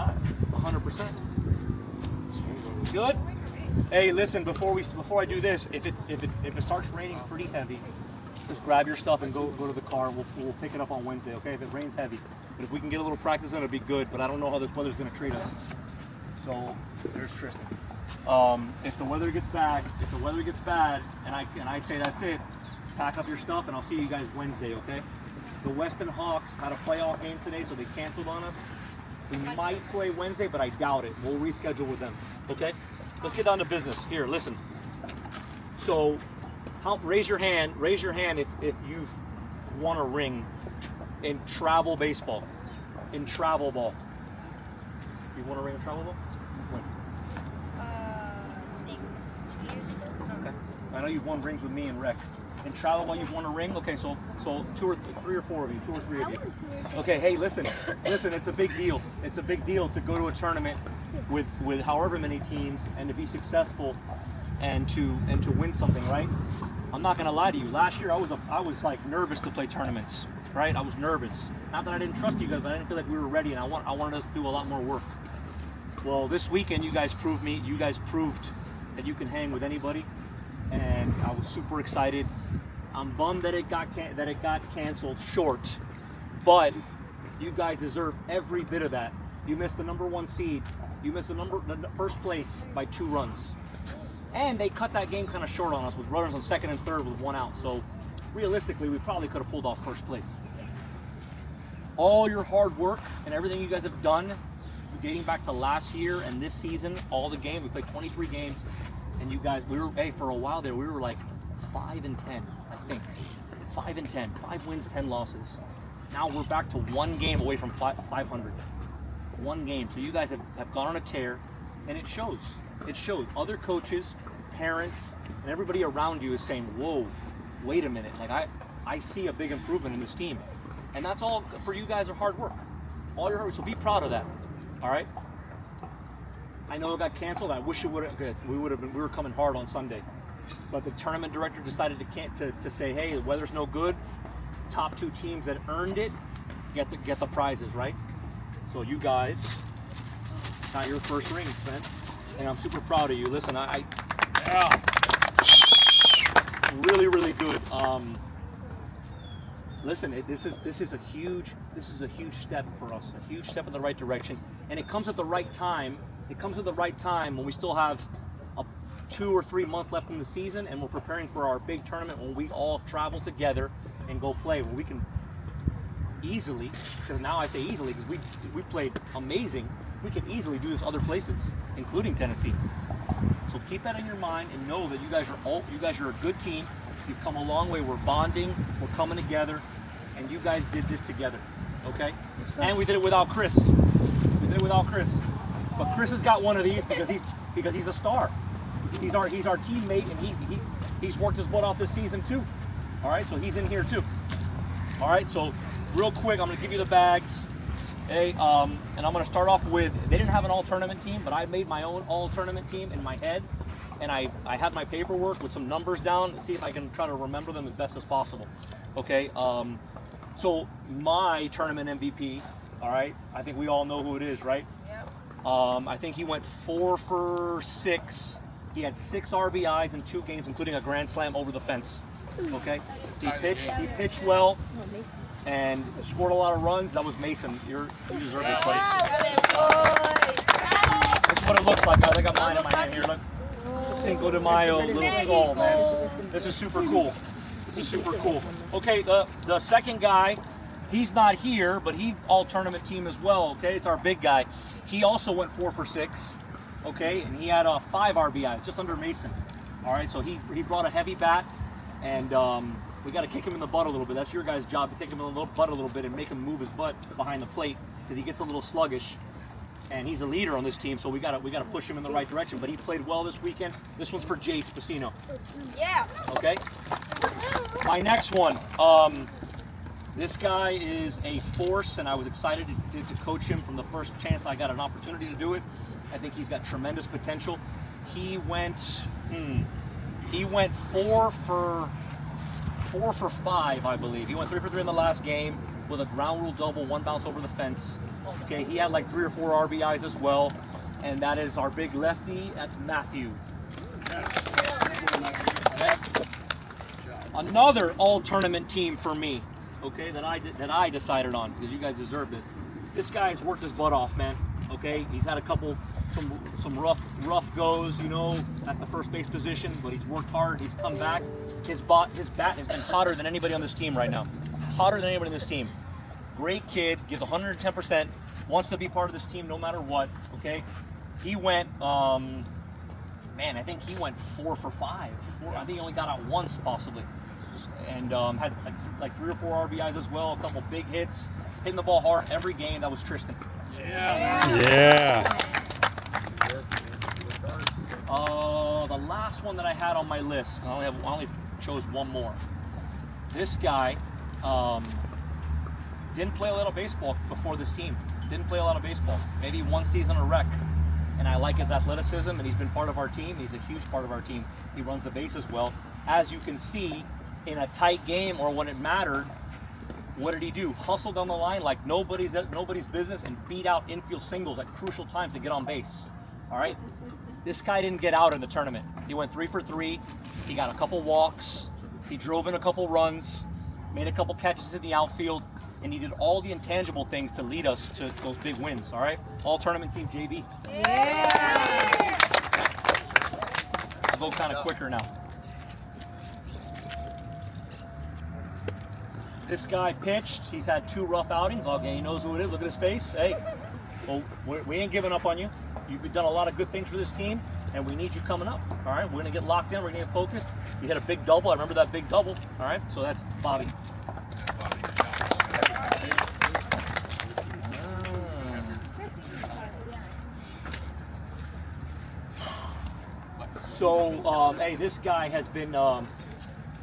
got it. 100%. Good. Hey, listen. Before I do this, if it starts raining pretty heavy, just grab your stuff and go to the car. We'll pick it up on Wednesday, okay? If it rains heavy, but if we can get a little practice in, it'll be good. But I don't know how this weather's gonna treat us. So there's Tristan. If the weather gets bad, and I say that's it, pack up your stuff and I'll see you guys Wednesday, okay? The Weston Hawks had a playoff game today, so they canceled on us. We might play Wednesday, but I doubt it. We'll reschedule with them, okay? Let's get down to business. Here, listen. So, raise your hand if you've won a ring in travel baseball, in travel ball. You won a ring in travel ball? When? I think 2 years ago. Okay. I know you've won rings with me and Rec. In travel ball, you've won a ring. Okay, so 2 or 3 or 4 of you, 2 or 3 of you. Okay, hey, listen, it's a big deal. It's a big deal to go to a tournament with however many teams and to be successful and to win something, right? I'm not gonna lie to you. Last year, I was like nervous to play tournaments, right? I was nervous. Not that I didn't trust you guys, but I didn't feel like we were ready, and I wanted us to do a lot more work. Well, this weekend, you guys proved that you can hang with anybody, and I was super excited. I'm bummed that it got canceled short, but you guys deserve every bit of that. You missed the #1 seed. You missed the first place by 2 runs. And they cut that game kind of short on us with runners on second and third with 1 out. So realistically, we probably could have pulled off first place. All your hard work and everything you guys have done, dating back to last year and this season, all the games, we played 23 games, and you guys, for a while there, we were like 5-10, I think. 5-10, 5 wins, 10 losses. Now we're back to 1 game away from 500. 1 game. So you guys have gone on a tear, and it shows. It shows. Other coaches, parents, and everybody around you is saying, whoa, wait a minute. Like, I see a big improvement in this team. And that's all for you guys are hard work. All your hard work. So be proud of that. All right? I know it got canceled. I wish it would have. We were coming hard on Sunday. But the tournament director decided to say, hey, the weather's no good. Top 2 teams that earned it get the prizes, right? So you guys got your first ring, Sven, and I'm super proud of you. Listen, really, really good. Listen, this is a huge step for us, a huge step in the right direction, and it comes at the right time. It comes at the right time when we still have 2 or 3 months left in the season, and we're preparing for our big tournament when we all travel together and go play, where we can easily, because now I say easily because we played amazing, we can easily do this other places, including Tennessee. So keep that in your mind and know that you guys are a good team. You've come a long way. We're bonding, we're coming together, and you guys did this together, okay? And we did it without Chris. But Chris has got one of these because he's a star. He's our teammate, and he's worked his butt off this season too. All right, so he's in here too. All right, so real quick, I'm gonna give you the bags. Hey, and I'm gonna start off with, they didn't have an all-tournament team, but I made my own all-tournament team in my head, and I had my paperwork with some numbers down to see if I can try to remember them as best as possible. Okay, so my tournament MVP, all right, I think we all know who it is, right? Yep. I think he went 4 for 6. He had 6 RBIs in 2 games, including a grand slam over the fence. Okay, he pitched well and scored a lot of runs. That was Mason. You deserve this, buddy. That's what it looks like, guys. I got mine in my hand here. Look, Cinco de Mayo, little skull, man. This is super cool. Okay, the second guy, he's not here, but he all tournament team as well. Okay, it's our big guy. He also went 4 for 6. Okay, and he had 5 RBIs, just under Mason. All right, so he brought a heavy bat, and we got to kick him in the butt a little bit. That's your guys' job, to kick him in the butt a little bit and make him move his butt behind the plate, because he gets a little sluggish. And he's the leader on this team, so we got to push him in the right direction. But he played well this weekend. This one's for Jay Spacino. Yeah. Okay. My next one. This guy is a force, and I was excited to coach him from the first chance I got an opportunity to do it. I think he's got tremendous potential. He went 4 for 5, I believe. He went 3 for 3 in the last game with a ground rule double, 1 bounce over the fence. Okay, he had like 3 or 4 RBIs as well. And that is our big lefty. That's Matthew. Okay. Another all-tournament team for me. Okay, that I decided on because you guys deserve this. This guy's worked his butt off, man. Okay, he's had some rough goes, you know, at the first base position, but he's worked hard. He's come back. His bat has been hotter than anybody on this team right now. Hotter than anybody on this team. Great kid, gives 110%. Wants to be part of this team no matter what. Okay, he went. Man, I think he went 4 for 5. I think he only got out once possibly, and had like 3 or 4 RBIs as well. A couple big hits, hitting the ball hard every game. That was Tristan. Yeah. The last one that I had on my list, I only chose one more. This guy didn't play a lot of baseball before this team. Didn't play a lot of baseball. Maybe 1 season a rec. And I like his athleticism, and he's been part of our team. He's a huge part of our team. He runs the bases well. As you can see, in a tight game or when it mattered, what did he do? Hustle down the line like nobody's business and beat out infield singles at crucial times to get on base. All right? This guy didn't get out in the tournament. He went 3 for 3. He got a couple walks. He drove in a couple runs, made a couple catches in the outfield, and he did all the intangible things to lead us to those big wins, all right? All tournament team JB. Yeah. I'll go kind of quicker now. This guy pitched. He's had 2 rough outings. Okay, he knows who it is. Look at his face. Hey, well, we ain't giving up on you. You've done a lot of good things for this team, and we need you coming up, all right? We're going to get locked in. We're going to get focused. You hit a big double. I remember that big double, all right? So that's Bobby. So, hey, this guy's been,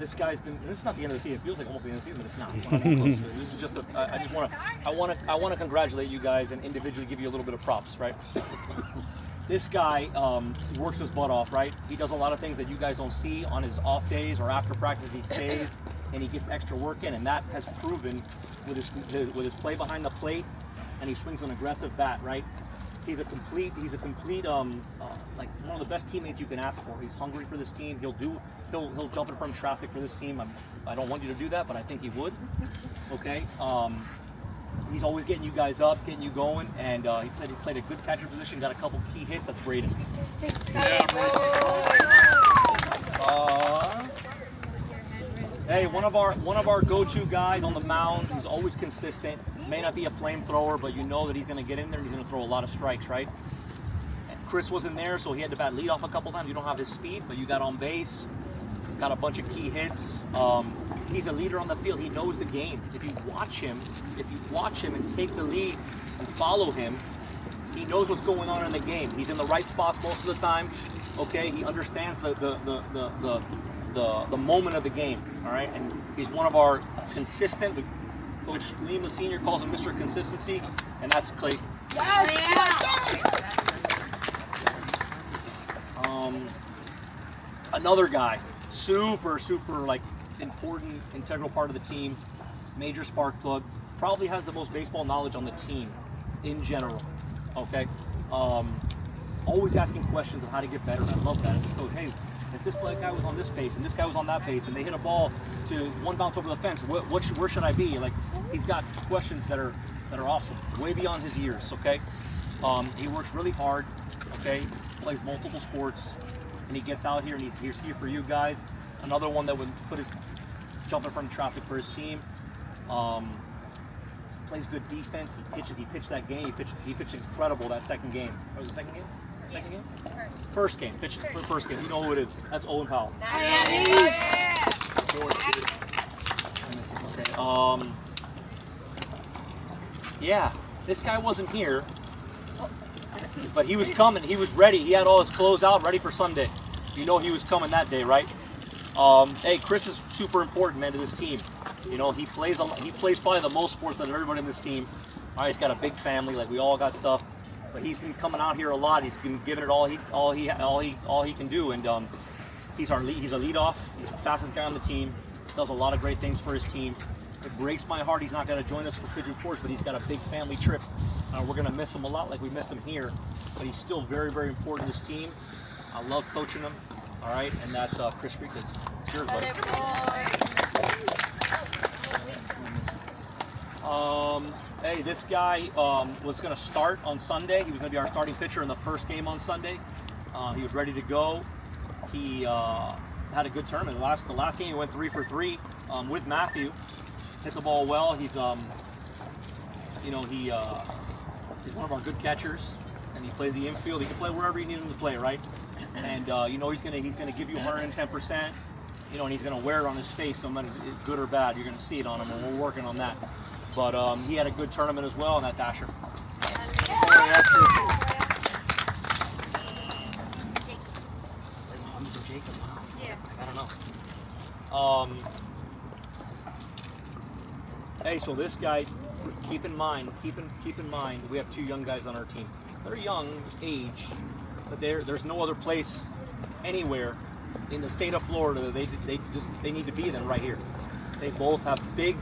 this is not the end of the season. It feels like almost the end of the season, but it's not. We're almost close to it. This is just I want to congratulate you guys and individually give you a little bit of props, right? This guy works his butt off, right? He does a lot of things that you guys don't see on his off days or after practice. He stays and he gets extra work in, and that has proven with his play behind the plate, and he swings an aggressive bat, right? He's a complete like one of the best teammates you can ask for. He's hungry for this team. He'll jump in front of traffic for this team. I don't want you to do that, but I think he would. Okay. He's always getting you guys up, getting you going, and he played a good catcher position. Got a couple key hits. That's Braden. Hey, one of our go-to guys on the mound. He's always consistent. May not be a flamethrower, but you know that he's going to get in there and he's going to throw a lot of strikes, right? Chris wasn't there, so he had to bat lead off a couple times. You don't have his speed, but you got on base. Got a bunch of key hits. He's a leader on the field. He knows the game. If you watch him and take the lead and follow him, he knows what's going on in the game. He's in the right spots most of the time. Okay, he understands the moment of the game. All right, and he's one of our consistent. Coach Lima Sr. calls him Mr. Consistency, and that's Clay. Another guy, super like important, integral part of the team, major spark plug, probably has the most baseball knowledge on the team in general. Okay, always asking questions of how to get better, and I love that. And so, hey, if this guy was on this base and this guy was on that base and they hit a ball to one bounce over the fence, where should I be? Like, he's got questions that are awesome, way beyond his years. Okay, he works really hard. Okay, plays multiple sports, and he gets out here and he's here for you guys. Another one that would jump in front of traffic for his team. Plays good defense. He pitched that game. He pitched incredible that second game. Or was it the second game? Second game? First game. Pitched first game. You know who it is. That's Owen Powell. Okay. Yeah, this guy wasn't here, but he was coming. He was ready. He had all his clothes out, ready for Sunday. You know he was coming that day, right? Hey, Chris is super important, man, to this team. You know, he plays probably the most sports out of everybody in this team. All right, he's got a big family, like we all got stuff, but he's been coming out here a lot. He's been giving it all he can do, and he's a leadoff. He's the fastest guy on the team. Does a lot of great things for his team. It breaks my heart he's not going to join us for Pigeon Forge, but he's got a big family trip We're going to miss him a lot like we missed him here, but he's still very, very important to this team. I love coaching him. All right, and that's Chris Freakus. It's yours, buddy. Hey, this guy was going to start on Sunday. He was going to be our starting pitcher in the first game on Sunday. He was ready to go. He had a good tournament. The last game he went 3 for 3 with Matthew. Hit the ball well. He's he's one of our good catchers, and he plays the infield. He can play wherever you need him to play, right? And he's gonna give you 110%. And he's gonna wear it on his face, no matter if it's good or bad. You're gonna see it on him, and we're working on that. But he had a good tournament as well, and that's Asher. Jacob. Yeah. I don't know. Hey, so this guy, keep in mind, we have 2 young guys on our team. They're young age, but there's no other place anywhere in the state of Florida that they need to be than right here. They both have big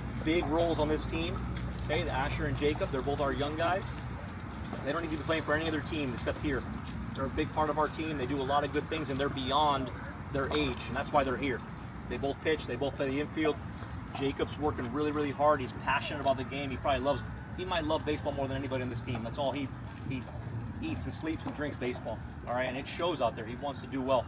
roles on this team. Okay, the Asher and Jacob, they're both our young guys. They don't need to be playing for any other team except here. They're a big part of our team. They do a lot of good things, and they're beyond their age, and that's why they're here. They both pitch. They both play the infield. Jacob's working really, really hard. He's passionate about the game. He might love baseball more than anybody on this team. That's all he eats and sleeps and drinks baseball. All right, and it shows out there. He wants to do well.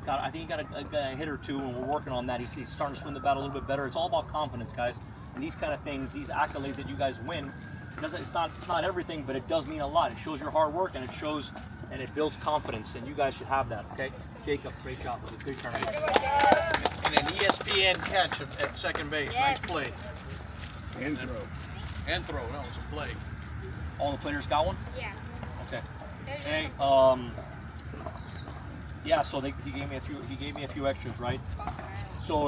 I think he got a hit or 2, and we're working on that. He's starting to swing the bat a little bit better. It's all about confidence, guys. And these kind of things, these accolades that you guys win, it's not everything, but it does mean a lot. It shows your hard work, and it builds confidence, and you guys should have that. Okay, Jacob, great job. Good turn. And an ESPN catch at second base. Nice play. And throw. And throw. No, it was a play. All the players got one? Yeah. Okay. Hey, so he gave me a few extras, right? So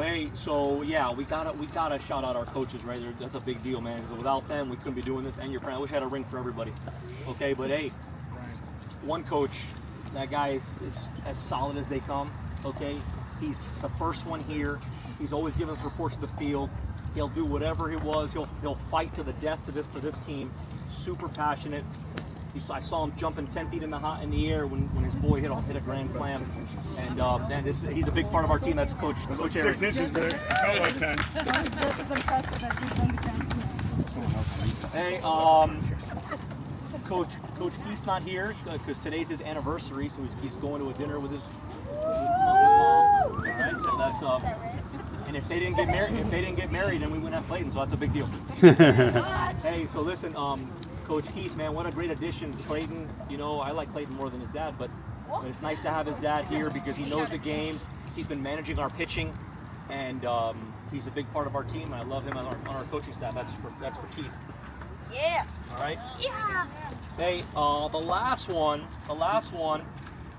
we gotta shout out our coaches, right? That's a big deal, man. Because without them, we couldn't be doing this. And your friend, I wish I had a ring for everybody. Okay, but hey, one coach, that guy is as solid as they come. Okay, he's the first one here. He's always giving us reports to the field. He'll do whatever it was. He'll fight to the death for this team. Super passionate. I saw him jumping 10 feet in the air when his boy hit a grand slam. And he's a big part of our team. That's Coach Like Eric. 6 inches, but it felt like 10. Hey, Coach Keith's not here because today's his anniversary, so he's going to a dinner with his mom. All right, so that's and if they didn't get married, then we wouldn't have Clayton. So that's a big deal. Hey, so listen, Coach Keith, man, what a great addition. Clayton, I like Clayton more than his dad, but it's nice to have his dad here because he knows the game. He's been managing our pitching, and he's a big part of our team. And I love him on our coaching staff. That's for Keith. Yeah. All right. Yeah. Hey, the last one.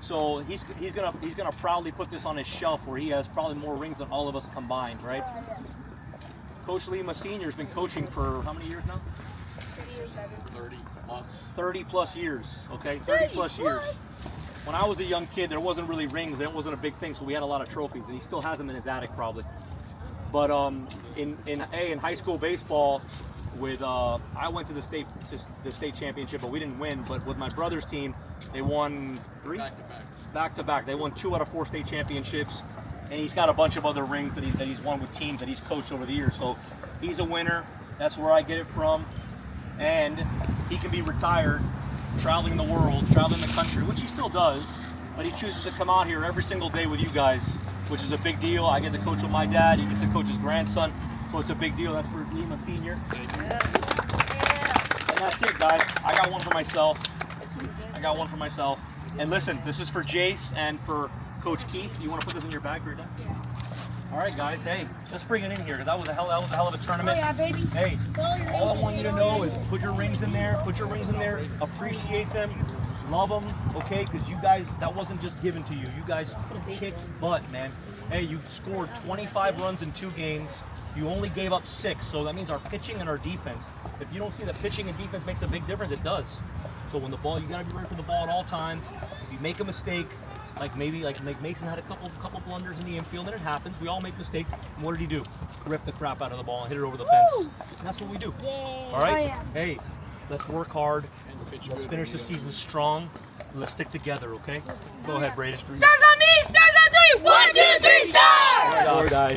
So he's gonna proudly put this on his shelf where he has probably more rings than all of us combined, right? Coach Lima Sr. has been coaching for how many years now? 30 plus. 30 plus years. Okay, 30 plus years. When I was a young kid, there wasn't really rings, and it wasn't a big thing, so we had a lot of trophies, and he still has them in his attic probably. But in high school baseball, I went to the state championship, but we didn't win. But with my brother's team, they won 3 back to back. They won 2 out of 4 state championships, and he's got a bunch of other rings that he's won with teams that he's coached over the years. So he's a winner. That's where I get it from. And he can be retired, traveling the world, traveling the country, which he still does. But he chooses to come out here every single day with you guys, which is a big deal. I get to coach with my dad. He gets to coach his grandson. So it's a big deal. That's for Lima Sr. And that's it, guys. I got one for myself. And listen, this is for Jace and for Coach Keith. You want to put this in your bag for your dad? Yeah. All right, guys. Hey, let's bring it in here because that was a hell of a tournament. Oh, yeah, baby. Hey, all I want you to know is put your rings in there. Appreciate them. Love them, okay? Because you guys, that wasn't just given to you. You guys kicked butt, man. Hey, you scored 25 runs in 2 games. You only gave up 6, so that means our pitching and our defense. If you don't see that pitching and defense makes a big difference, it does. So when the ball, you got to be ready for the ball at all times. If you make a mistake, like Mason had a couple blunders in the infield, and it happens. We all make mistakes. And what did he do? Rip the crap out of the ball and hit it over the fence. And that's what we do. Yeah. All right? Oh, yeah. Hey, Let's work hard. Let's finish the season strong. Let's stick together, okay? Go ahead, Brady. Stars on me! Stars on 3! 1, 2, 3, stars! All right, guys.